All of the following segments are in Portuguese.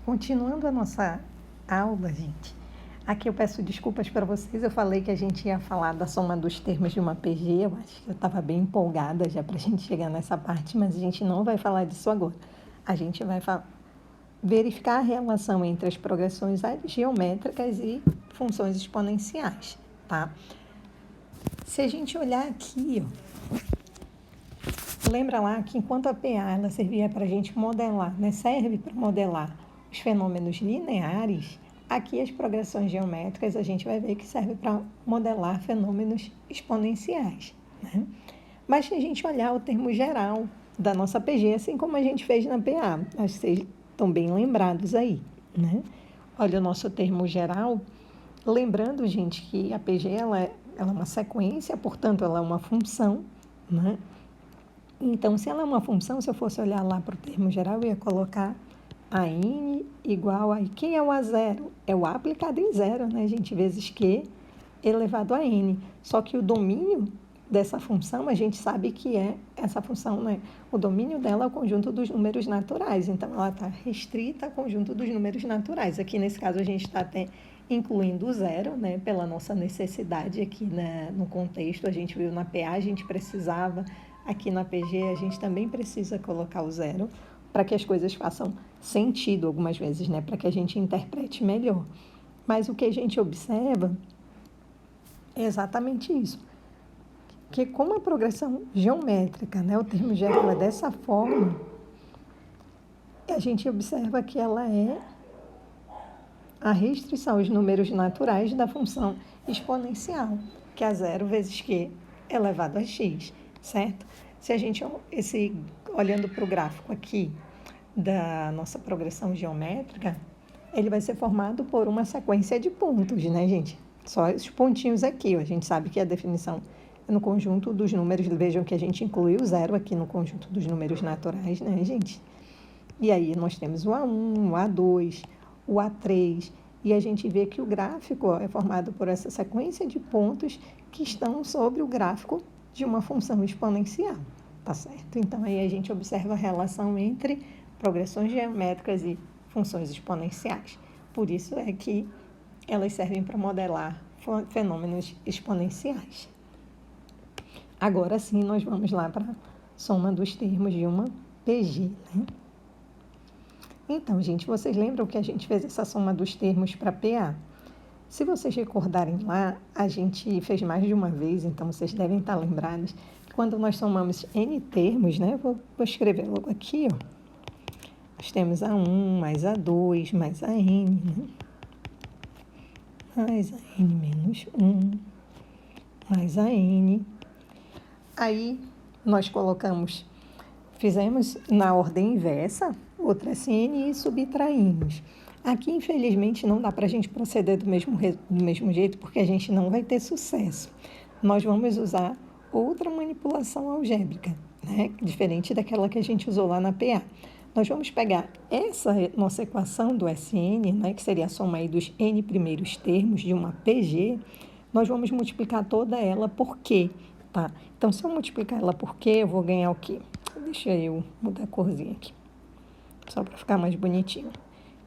Continuando a nossa aula, gente, aqui eu peço desculpas para vocês. Eu falei que a gente ia falar da soma dos termos de uma PG. Eu acho que eu estava bem empolgada já para a gente chegar nessa parte, mas a gente não vai falar disso agora. A gente vai verificar a relação entre as progressões geométricas e funções exponenciais, tá? Se a gente olhar aqui, lembra lá que enquanto a PA ela servia para a gente modelar, né? Serve para modelar os fenômenos lineares, aqui as progressões geométricas a gente vai ver que serve para modelar fenômenos exponenciais, né? Mas se a gente olhar o termo geral da nossa PG, assim como a gente fez na PA, acho que vocês estão bem lembrados aí, né? Olha o nosso termo geral, lembrando, gente, que a PG ela é uma sequência, portanto, ela é uma função, né? Então, se ela é uma função, se eu fosse olhar lá para o termo geral, eu ia colocar a n igual a... Quem é o A0? É o A aplicado em zero, né, gente? Vezes Q elevado a n. Só que o domínio dessa função, a gente sabe que é essa função, né? O domínio dela é o conjunto dos números naturais. Então, ela está restrita ao conjunto dos números naturais. Aqui, nesse caso, a gente está até incluindo o zero, né? Pela nossa necessidade aqui, né? No contexto. A gente viu na PA, a gente precisava... Aqui na PG, a gente também precisa colocar o zero para que as coisas façam sentido algumas vezes, né? Para que a gente interprete melhor. Mas o que a gente observa é exatamente isso. Que como a progressão geométrica, né? O termo geral é dessa forma, a gente observa que ela é a restrição aos números naturais da função exponencial, que é zero vezes Q elevado a x. Certo? Se a gente, olhando para o gráfico aqui da nossa progressão geométrica, ele vai ser formado por uma sequência de pontos, né, gente? Só esses pontinhos aqui, a gente sabe que a definição é no conjunto dos números, vejam que a gente incluiu o zero aqui no conjunto dos números naturais, né, gente? E aí nós temos o A1, o A2, o A3, e a gente vê que o gráfico é formado por essa sequência de pontos que estão sobre o gráfico de uma função exponencial, tá certo? Então, aí a gente observa a relação entre progressões geométricas e funções exponenciais. Por isso é que elas servem para modelar fenômenos exponenciais. Agora sim, nós vamos lá para a soma dos termos de uma PG, né? Então, gente, vocês lembram que a gente fez essa soma dos termos para PA? Se vocês recordarem lá, a gente fez mais de uma vez, então vocês devem estar lembrados, que quando nós somamos N termos, né? Vou escrever logo aqui, ó. Nós temos A1 mais A2 mais a N, né? Mais a N menos 1, mais a N. Aí, nós fizemos na ordem inversa, outra SN e subtraímos. Aqui, infelizmente, não dá para a gente proceder do mesmo jeito, porque a gente não vai ter sucesso. Nós vamos usar outra manipulação algébrica, né? Diferente daquela que a gente usou lá na PA. Nós vamos pegar essa nossa equação do SN, né? Que seria a soma aí dos N primeiros termos de uma PG, nós vamos multiplicar toda ela por Q, tá? Então, se eu multiplicar ela por Q, eu vou ganhar o quê? Deixa eu mudar a corzinha aqui, só para ficar mais bonitinho.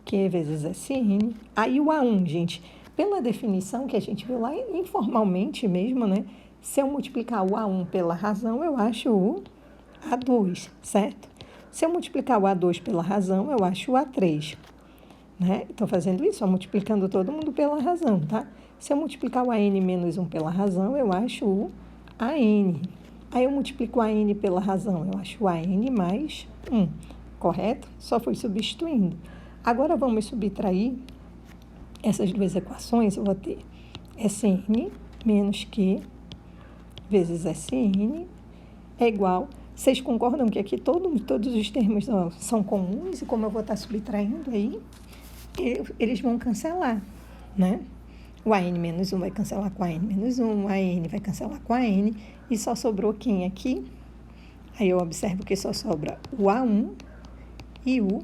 Q vezes SN. Aí o A1, gente, pela definição que a gente viu lá, informalmente mesmo, né? Se eu multiplicar o A1 pela razão, eu acho o A2, certo? Se eu multiplicar o A2 pela razão, eu acho o A3, né? Estou fazendo isso, ó, multiplicando todo mundo pela razão, tá? Se eu multiplicar o AN menos 1 pela razão, eu acho o AN. Aí eu multiplico o AN pela razão, eu acho o AN mais 1, correto? Só foi substituindo. Agora, vamos subtrair essas duas equações. Eu vou ter SN menos Q vezes SN é igual... Vocês concordam que aqui todos os termos são comuns? E como eu vou estar subtraindo aí, eles vão cancelar, né? O AN menos 1 vai cancelar com a AN menos 1, a AN vai cancelar com a AN, e só sobrou quem aqui? Aí eu observo que só sobra o A1 e o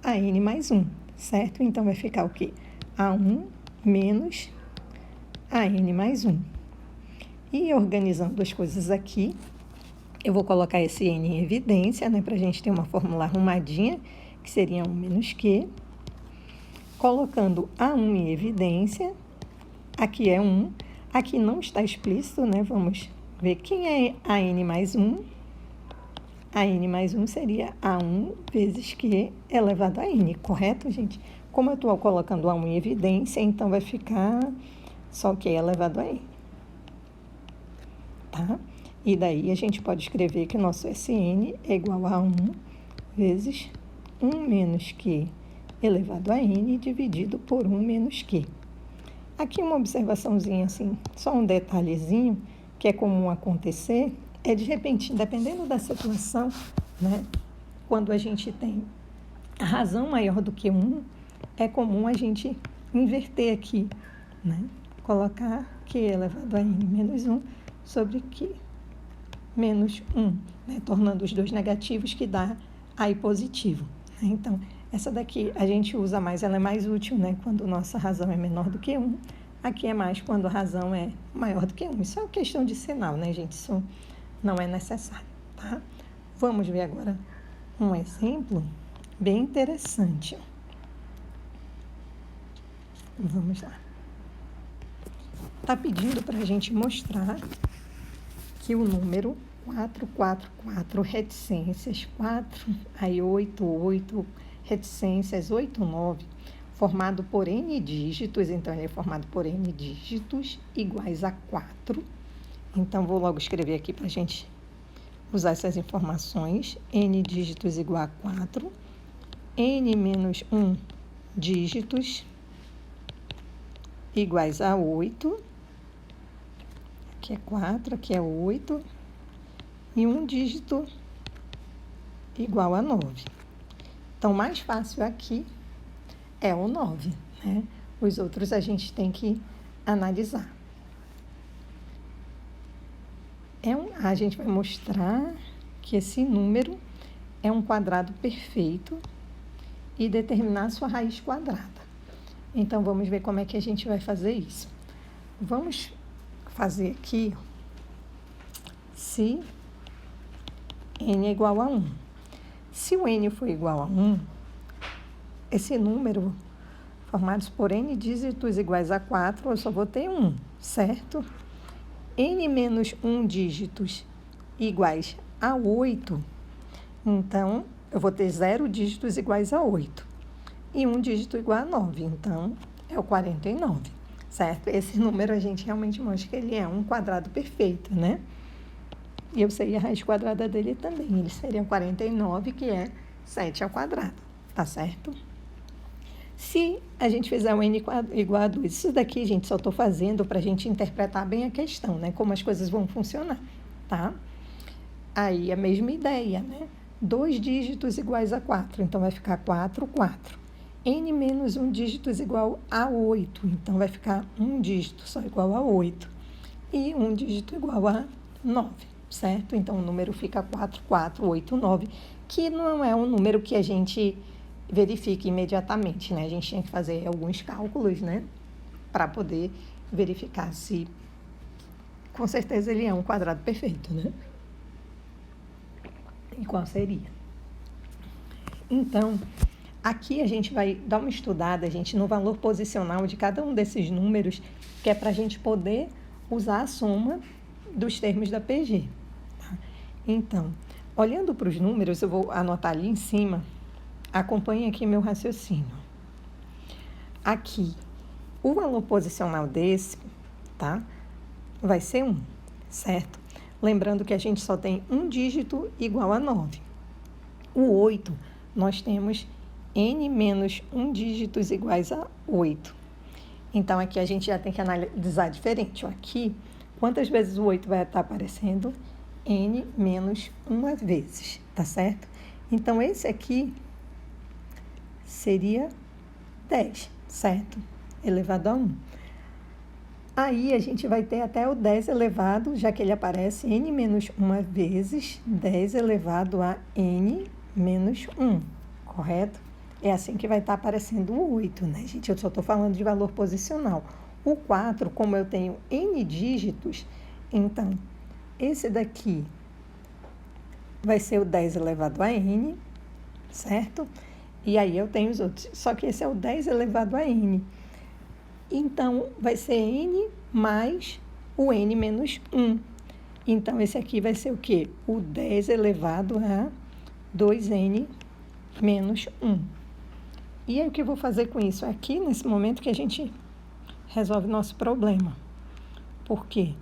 AN mais 1, certo? Então, vai ficar o quê? A1 menos AN mais 1. E organizando as coisas aqui, eu vou colocar esse N em evidência, né? Para a gente ter uma fórmula arrumadinha, que seria 1 menos Q colocando A1 em evidência. Aqui é 1. Aqui não está explícito, né? Vamos ver quem é a n mais 1. A n mais 1 seria A1 vezes Q elevado a n, correto, gente? Como eu estou colocando A1 em evidência, então vai ficar só Q elevado a n. Tá? E daí a gente pode escrever que o nosso Sn é igual a 1 vezes 1 menos Q elevado a n dividido por 1 menos Q. Aqui uma observaçãozinha assim, só um detalhezinho que é comum acontecer, é de repente, dependendo da situação, né, quando a gente tem a razão maior do que 1, é comum a gente inverter aqui, né, colocar Q elevado a n menos 1 sobre Q menos 1, né, tornando os dois negativos que dá aí positivo. Né? Então, essa daqui a gente usa mais, ela é mais útil, né, quando nossa razão é menor do que 1. Aqui é mais quando a razão é maior do que 1. Isso é uma questão de sinal, né, gente? Isso não é necessário, tá? Vamos ver agora um exemplo bem interessante. Vamos lá. Está pedindo para a gente mostrar que o número 444, reticências 4, aí 88, reticências 89, formado por n dígitos, então ele é formado por n dígitos iguais a 4. Então, vou logo escrever aqui para a gente usar essas informações. N dígitos igual a 4, n menos 1 dígitos iguais a 8. Aqui é 4, aqui é 8. E um dígito igual a 9. Então, mais fácil aqui é o 9, né? Os outros a gente tem que analisar. A gente vai mostrar que esse número é um quadrado perfeito e determinar a sua raiz quadrada. Então, vamos ver como é que a gente vai fazer isso. Vamos fazer aqui se n é igual a 1. Se o n for igual a 1, esse número, formados por n dígitos iguais a 4, eu só vou ter 1, certo? N menos 1 dígitos iguais a 8, então, eu vou ter 0 dígitos iguais a 8. E 1 dígito igual a 9, então, é o 49, certo? Esse número a gente realmente mostra que ele é um quadrado perfeito, né? E eu sei a raiz quadrada dele também. Ele seria 49, que é 7 ao quadrado, tá certo? Se a gente fizer o n igual a 2, isso daqui, gente, só estou fazendo para a gente interpretar bem a questão, né? Como as coisas vão funcionar, tá? Aí, a mesma ideia, né? 2 dígitos iguais a 4, então vai ficar 4, 4. N menos 1 dígitos igual a 8, então vai ficar 1 dígito só igual a 8. E 1 dígito igual a 9, certo? Então, o número fica 4, 4, 8, 9, que não é um número que a gente verifique imediatamente, né? A gente tinha que fazer alguns cálculos, né? Para poder verificar se, com certeza, ele é um quadrado perfeito, né? E qual seria? Então, aqui a gente vai dar uma estudada, gente, no valor posicional de cada um desses números, que é para a gente poder usar a soma dos termos da PG. Tá? Então, olhando para os números, eu vou anotar ali em cima. Acompanhe aqui meu raciocínio. Aqui, o valor posicional desse, tá? Vai ser 1, certo? Lembrando que a gente só tem um dígito igual a 9. O 8, nós temos n menos 1 dígitos iguais a 8. Então, aqui a gente já tem que analisar diferente. Aqui, quantas vezes o 8 vai estar aparecendo? N menos 1 vezes, tá certo? Então, esse aqui seria 10, certo? Elevado a 1. Aí, a gente vai ter até o 10 elevado, já que ele aparece n menos 1 vezes 10 elevado a n menos 1, correto? É assim que vai estar aparecendo o 8, né, gente? Eu só estou falando de valor posicional. O 4, como eu tenho n dígitos, então, esse daqui vai ser o 10 elevado a n, certo? E aí eu tenho os outros. Só que esse é o 10 elevado a n. Então, vai ser n mais o n menos 1. Então, esse aqui vai ser o quê? O 10 elevado a 2n menos 1. E aí, o que eu vou fazer com isso? É aqui, nesse momento, que a gente resolve o nosso problema. Por quê?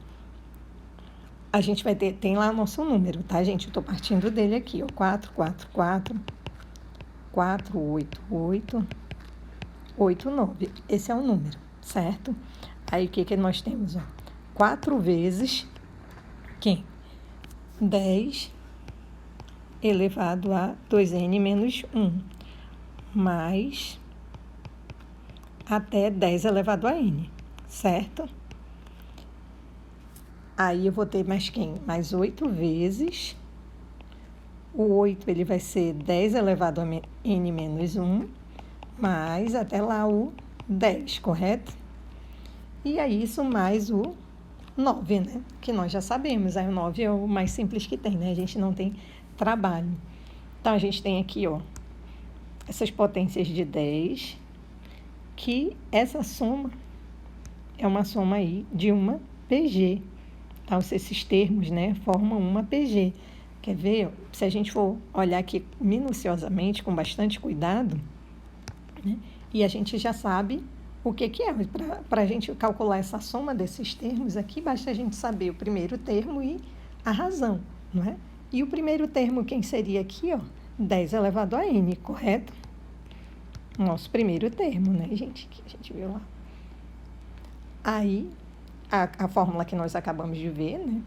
A gente vai ter, tem lá nosso número, tá, gente? Eu estou partindo dele aqui, ó. 4, 4, 4, 4, 8, 8, 8, 9. Esse é o número, certo? Aí, o que nós temos, ó? 4 vezes quem? 10 elevado a 2n menos 1, mais até 10 elevado a n, certo? Aí eu vou ter mais quem? Mais 8 vezes. O 8 ele vai ser 10 elevado a n menos 1, mais até lá o 10, correto? E aí isso mais o 9, né? Que nós já sabemos. Aí o 9 é o mais simples que tem, né? A gente não tem trabalho. Então, a gente tem aqui, ó, essas potências de 10, que essa soma é uma soma aí de uma PG. Então, esses termos, né, formam uma PG. Quer ver? Se a gente for olhar aqui minuciosamente, com bastante cuidado, né, e a gente já sabe o que é. Para a gente calcular essa soma desses termos aqui, basta a gente saber o primeiro termo e a razão, não é? E o primeiro termo, quem seria aqui, ó? 10 elevado a n, correto? Nosso primeiro termo, né, gente? Que a gente viu lá. Aí, a fórmula que nós acabamos de ver, né?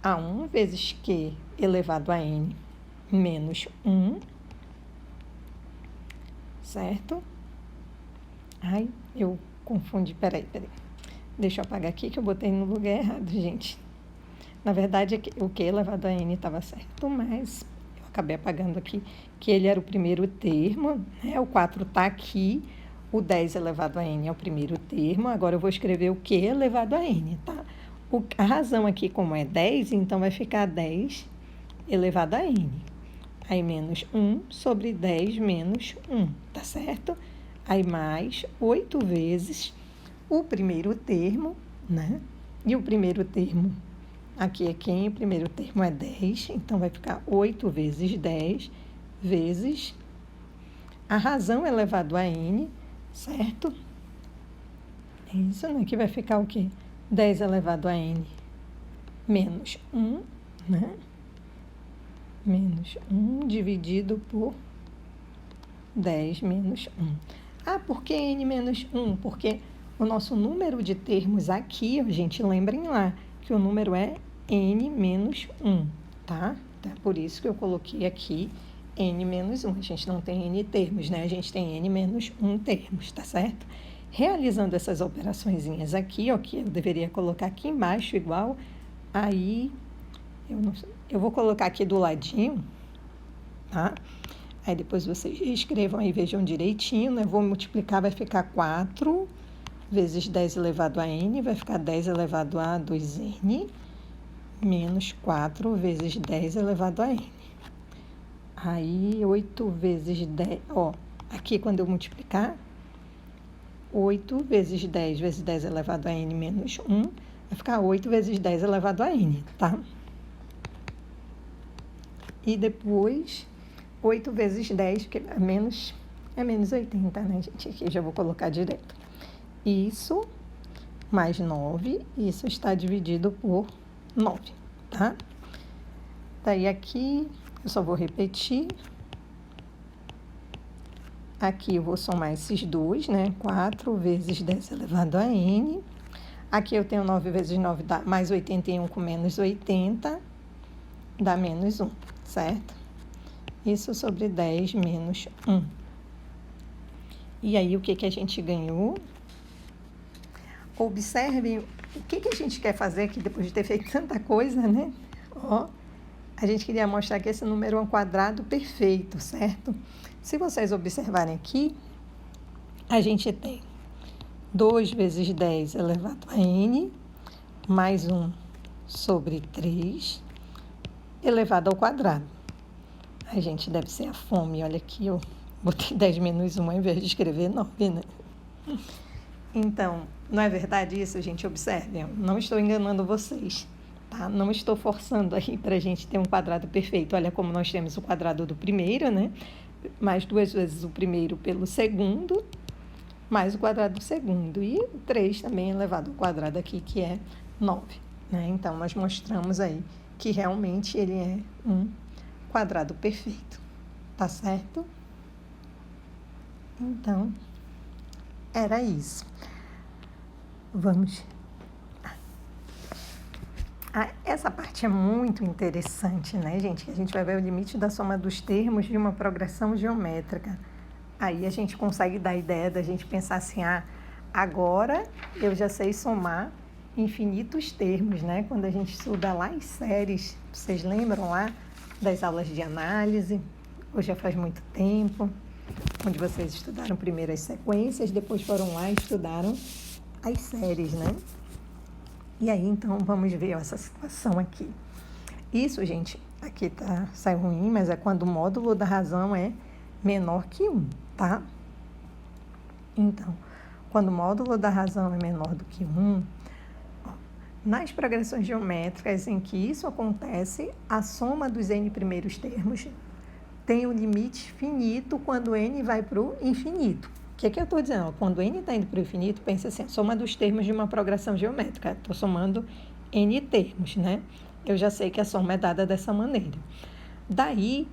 A1 vezes Q elevado a n menos 1, certo? Ai, eu confundi, peraí. Deixa eu apagar aqui que eu botei no lugar errado, gente. Na verdade, o Q elevado a n estava certo, mas eu acabei apagando aqui que ele era o primeiro termo, né? O 4 está aqui, o 10 elevado a n é o primeiro termo. Agora eu vou escrever o Q elevado a n, tá? A razão aqui, como é 10, então vai ficar 10 elevado a n. Aí, menos 1 sobre 10 menos 1, tá certo? Aí, mais 8 vezes o primeiro termo, né? E o primeiro termo aqui é quem? O primeiro termo é 10, então vai ficar 8 vezes 10 vezes a razão elevado a n, certo? Isso, né? Que vai ficar o quê? 10 elevado a n menos 1, né? Menos 1 dividido por 10 menos 1. Ah, por que n menos 1? Porque o nosso número de termos aqui, gente, lembrem lá, que o número é n menos 1, tá? Então, é por isso que eu coloquei aqui n menos 1. A gente não tem n termos, né? A gente tem n menos 1 termos, tá certo? Realizando essas operaçõezinhas aqui, ó, que eu deveria colocar aqui embaixo igual, aí eu vou colocar aqui do ladinho, tá? Aí depois vocês escrevam aí, vejam direitinho, né? Vou multiplicar, vai ficar 4 vezes 10 elevado a n, vai ficar 10 elevado a 2n, menos 4 vezes 10 elevado a n. Aí, 8 vezes 10, ó, aqui quando eu multiplicar, 8 vezes 10 vezes 10 elevado a n menos 1, vai ficar 8 vezes 10 elevado a n, tá? E depois, 8 vezes 10, que é menos 80, né, gente? Aqui eu já vou colocar direto. Isso mais 9, isso está dividido por 9, tá? Daí aqui, eu só vou repetir. Aqui eu vou somar esses dois, né? 4 vezes 10 elevado a n. Aqui eu tenho 9 vezes 9, dá mais 81 com menos 80, dá menos 1, certo? Isso sobre 10 menos 1. E aí, o que a gente ganhou? Observem o que a gente quer fazer aqui depois de ter feito tanta coisa, né? Ó, a gente queria mostrar que esse número é um quadrado perfeito, certo? Se vocês observarem aqui, a gente tem 2 vezes 10 elevado a n, mais 1 sobre 3, elevado ao quadrado. A gente deve ser a fome, olha aqui, ó, botei 10 menos 1 ao invés de escrever 9, né? Então, não é verdade isso, gente? Observem, não estou enganando vocês, tá? Não estou forçando aí para a gente ter um quadrado perfeito. Olha como nós temos o quadrado do primeiro, né? Mais 2 vezes o primeiro pelo segundo, mais o quadrado do segundo. E 3 também elevado ao quadrado aqui, que é 9, né? Então, nós mostramos aí que realmente ele é um quadrado perfeito, tá certo? Então, era isso. Vamos. Essa parte é muito interessante, né, gente? A gente vai ver o limite da soma dos termos de uma progressão geométrica. Aí a gente consegue dar a ideia da gente pensar assim, agora eu já sei somar infinitos termos, né? Quando a gente estuda lá as séries, vocês lembram lá das aulas de análise? Hoje já faz muito tempo, onde vocês estudaram primeiro as sequências, depois foram lá e estudaram as séries, né? E aí, então, vamos ver essa situação aqui. Isso, gente, aqui sai ruim, mas é quando o módulo da razão é menor que 1, tá? Então, quando o módulo da razão é menor do que 1, nas progressões geométricas em que isso acontece, a soma dos n primeiros termos tem um limite finito quando n vai para o infinito. O que eu estou dizendo? Quando n está indo para o infinito, pensa assim, a soma dos termos de uma progressão geométrica. Estou somando n termos, né? Eu já sei que a soma é dada dessa maneira. Daí,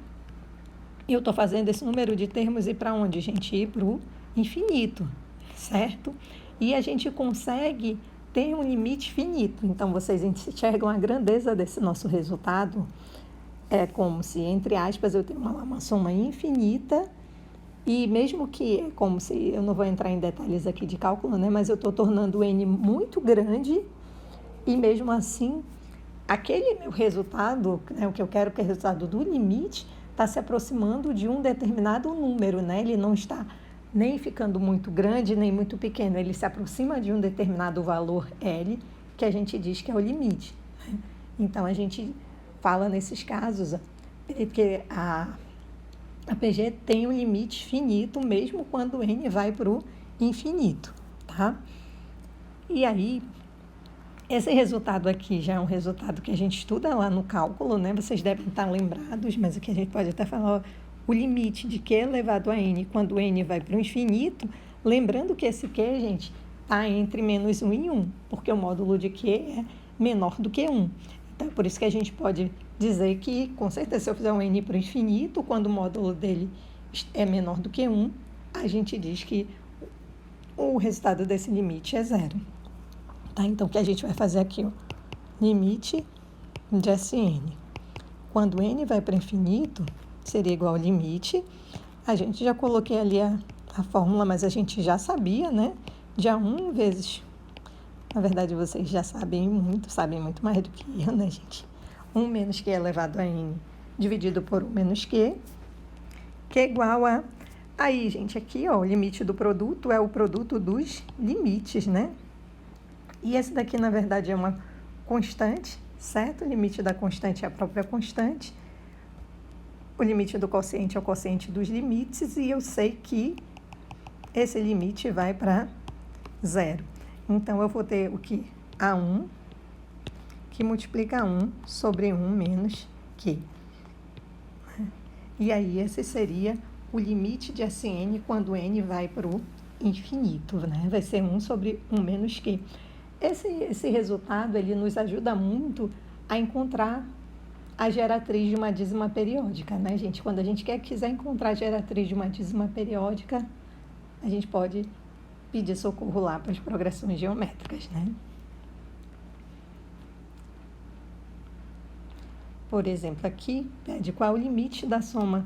eu estou fazendo esse número de termos ir para onde, gente? Ir para o infinito, certo? E a gente consegue ter um limite finito. Então, vocês enxergam a grandeza desse nosso resultado. É como se, entre aspas, eu tenho uma soma infinita e mesmo que, é como se, eu não vou entrar em detalhes aqui de cálculo, né? Mas eu estou tornando o n muito grande e mesmo assim, aquele meu resultado, né, o que eu quero que é o resultado do limite, está se aproximando de um determinado número, né? Ele não está nem ficando muito grande, nem muito pequeno. Ele se aproxima de um determinado valor L, que a gente diz que é o limite, né? Então, a gente fala nesses casos que a PG tem um limite finito, mesmo quando n vai para o infinito, tá? E aí, esse resultado aqui já é um resultado que a gente estuda lá no cálculo, né? Vocês devem estar lembrados, mas aqui a gente pode até falar, ó, o limite de q elevado a n quando n vai para o infinito, lembrando que esse q, gente, está entre menos 1 e 1, porque o módulo de q é menor do que 1. Então, por isso que a gente pode dizer que, com certeza, se eu fizer um n para o infinito, quando o módulo dele é menor do que 1, a gente diz que o resultado desse limite é 0. Tá? Então, o que a gente vai fazer aqui? Ó, limite de Sn. Quando n vai para infinito, seria igual ao limite. A gente já coloquei ali a fórmula, mas a gente já sabia, né? De A1 vezes... Na verdade, vocês já sabem muito mais do que eu, né, gente? 1 menos q elevado a n dividido por 1 menos q, que é igual a... Aí, gente, aqui, ó, o limite do produto é o produto dos limites, né? E esse daqui, na verdade, é uma constante, certo? O limite da constante é a própria constante. O limite do quociente é o quociente dos limites, e eu sei que esse limite vai para 0. Então, eu vou ter o que? A1, que multiplica 1 sobre 1 menos Q. E aí, esse seria o limite de Sn quando n vai para o infinito, né? Vai ser 1 sobre 1 menos Q. Esse resultado, ele nos ajuda muito a encontrar a geratriz de uma dízima periódica, né, gente? Quando a gente quiser encontrar a geratriz de uma dízima periódica, a gente pode pedir socorro lá para as progressões geométricas, né? Por exemplo, aqui pede qual é o limite da soma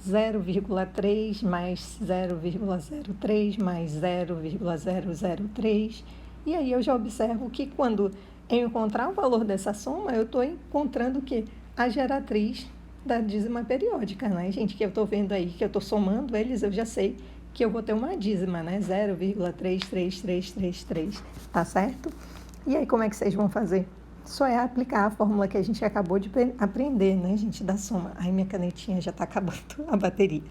0,3 mais 0,03 mais 0,003. E aí eu já observo que quando eu encontrar o valor dessa soma, eu estou encontrando o quê? A geratriz da dízima periódica, né, gente? Que eu estou vendo aí, que eu estou somando eles, eu já sei que eu vou ter uma dízima, né? 0,33333, tá certo? E aí, como é que vocês vão fazer? Só é aplicar a fórmula que a gente acabou de aprender, né, gente, da soma. Ai, minha canetinha já está acabando a bateria.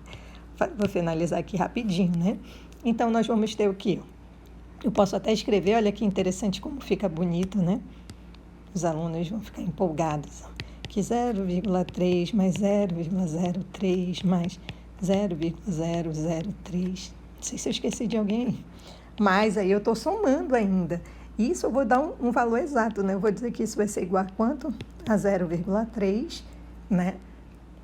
Vou finalizar aqui rapidinho, né? Então, nós vamos ter o quê? Eu posso até escrever, olha que interessante como fica bonito, né? Os alunos vão ficar empolgados. Que 0,3 mais 0,03 mais 0,003. Não sei se eu esqueci de alguém. Mas aí eu estou somando ainda. Isso eu vou dar um valor exato, né? Eu vou dizer que isso vai ser igual a quanto? A 0,3, né?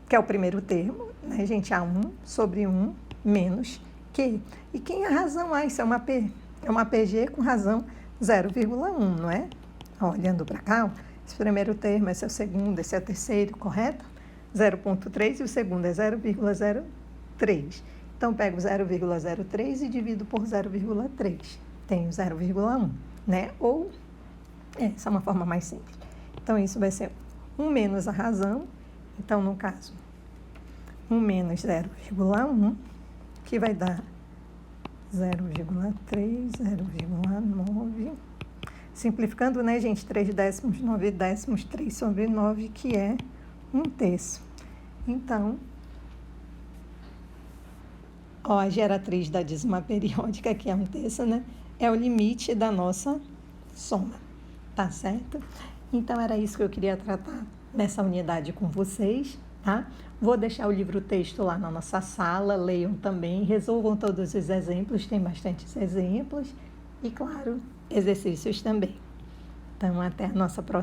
Que é o primeiro termo, né, gente? A1 sobre 1 menos Q. E quem é a razão? Isso é uma PG com razão 0,1, não é? Olhando para cá, ó, esse primeiro termo, esse é o segundo, esse é o terceiro, correto? 0,3 e o segundo é 0,03. Então, pego 0,03 e divido por 0,3. Tenho 0,1, né? Ou, essa é uma forma mais simples. Então, isso vai ser 1 menos a razão. Então, no caso, 1 menos 0,1, que vai dar 0,3, 0,9. Simplificando, né, gente? 3 décimos, 9 décimos, 3 sobre 9, que é 1/3. Então, ó, a geratriz da dízima periódica, que é 1/3, né? É o limite da nossa soma, tá certo? Então, era isso que eu queria tratar nessa unidade com vocês, tá? Vou deixar o livro-texto lá na nossa sala, leiam também, resolvam todos os exemplos, tem bastantes exemplos, e, claro, exercícios também. Então, até a nossa próxima.